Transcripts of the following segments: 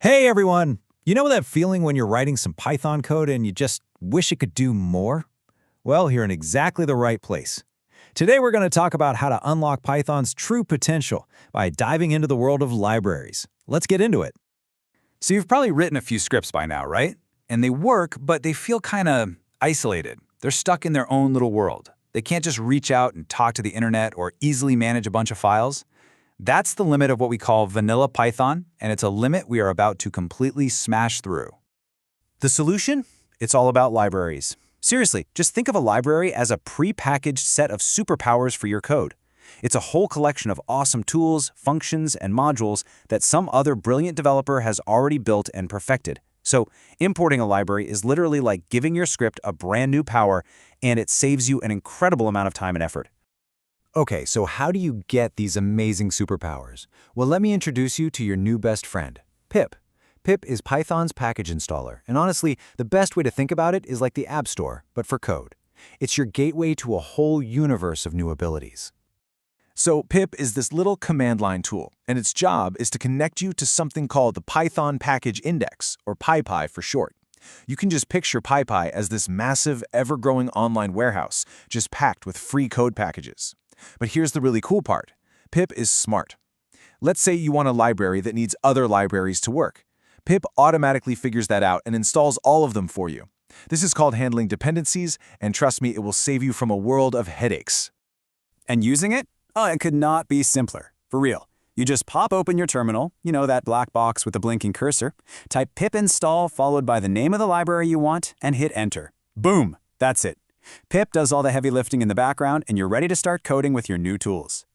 Hey everyone! You know that feeling when you're writing some Python code and you just wish it could do more? Well, you're in exactly the right place. Today we're going to talk about how to unlock Python's true potential by diving into the world of libraries. Let's get into it. So you've probably written a few scripts by now, right? And they work, but they feel kind of isolated. They're stuck in their own little world. They can't just reach out and talk to the internet or easily manage a bunch of files. That's the limit of what we call vanilla Python, and it's a limit we are about to completely smash through. The solution? It's all about libraries. Seriously, just think of a library as a pre-packaged set of superpowers for your code. It's a whole collection of awesome tools, functions, and modules that some other brilliant developer has already built and perfected. So, importing a library is literally like giving your script a brand new power, and it saves you an incredible amount of time and effort. Okay, so how do you get these amazing superpowers? Well, let me introduce you to your new best friend, pip. Pip is Python's package installer, and honestly, the best way to think about it is like the App Store, but for code. It's your gateway to a whole universe of new abilities. So pip is this little command line tool, and its job is to connect you to something called the Python Package Index, or PyPI for short. You can just picture PyPI as this massive, ever-growing online warehouse, just packed with free code packages. But here's the really cool part. Pip is smart. Let's say you want a library that needs other libraries to work. Pip automatically figures that out and installs all of them for you. This is called handling dependencies, and trust me, it will save you from a world of headaches. And using it? Oh, it could not be simpler. For real. You just pop open your terminal, that black box with the blinking cursor, type pip install followed by the name of the library you want, and hit enter. Boom! That's it. Pip does all the heavy lifting in the background, and you're ready to start coding with your new tools.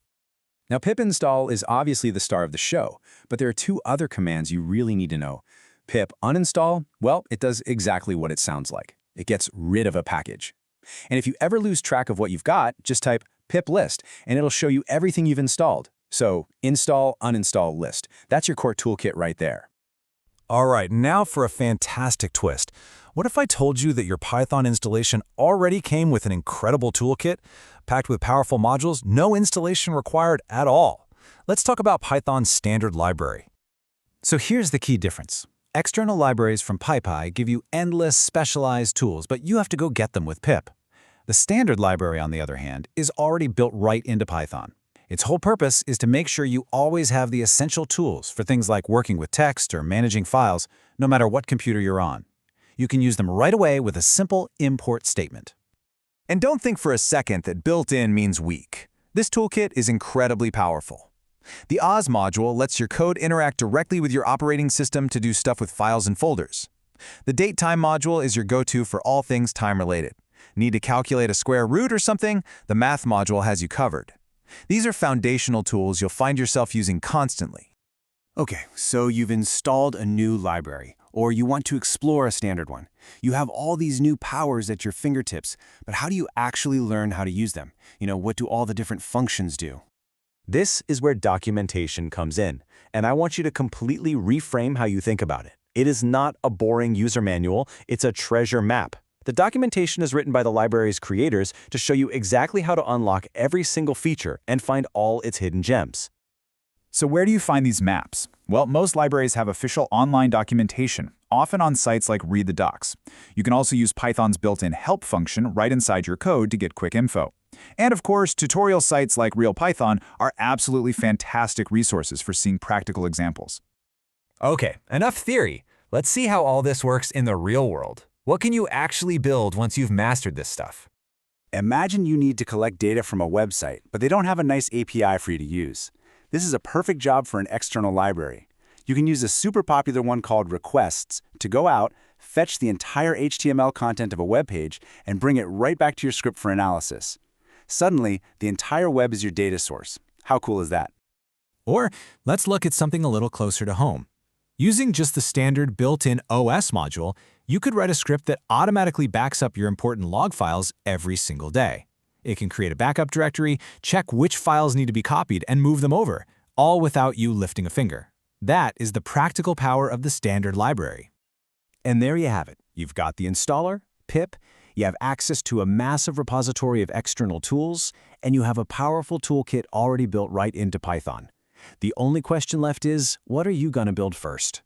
Now, pip install is obviously the star of the show, but there are two other commands you really need to know. Pip uninstall, well, it does exactly what it sounds like. It gets rid of a package. And if you ever lose track of what you've got, just type pip list, and it'll show you everything you've installed. So, install, uninstall, list. That's your core toolkit right there. All right, now for a fantastic twist. What if I told you that your Python installation already came with an incredible toolkit, packed with powerful modules, no installation required at all? Let's talk about Python's standard library. So here's the key difference. External libraries from PyPI give you endless specialized tools, but you have to go get them with pip. The standard library, on the other hand, is already built right into Python. Its whole purpose is to make sure you always have the essential tools for things like working with text or managing files, no matter what computer you're on. You can use them right away with a simple import statement. And don't think for a second that built-in means weak. This toolkit is incredibly powerful. The Oz module lets your code interact directly with your operating system to do stuff with files and folders. The datetime module is your go-to for all things time-related. Need to calculate a square root or something? The math module has you covered. These are foundational tools you'll find yourself using constantly. Okay, so you've installed a new library, or you want to explore a standard one. You have all these new powers at your fingertips, but how do you actually learn how to use them? What do all the different functions do? This is where documentation comes in, and I want you to completely reframe how you think about it. It is not a boring user manual, it's a treasure map. The documentation is written by the library's creators to show you exactly how to unlock every single feature and find all its hidden gems. So where do you find these maps? Well, most libraries have official online documentation, often on sites like Read the Docs. You can also use Python's built-in help function right inside your code to get quick info. And of course, tutorial sites like RealPython are absolutely fantastic resources for seeing practical examples. Okay, enough theory. Let's see how all this works in the real world. What can you actually build once you've mastered this stuff? Imagine you need to collect data from a website, but they don't have a nice API for you to use. This is a perfect job for an external library. You can use a super popular one called requests to go out, fetch the entire HTML content of a web page, and bring it right back to your script for analysis. Suddenly, the entire web is your data source. How cool is that? Or let's look at something a little closer to home. Using just the standard built-in OS module, you could write a script that automatically backs up your important log files every single day. It can create a backup directory, check which files need to be copied, and move them over, all without you lifting a finger. That is the practical power of the standard library. And there you have it. You've got the installer, pip, you have access to a massive repository of external tools, and you have a powerful toolkit already built right into Python. The only question left is, what are you going to build first?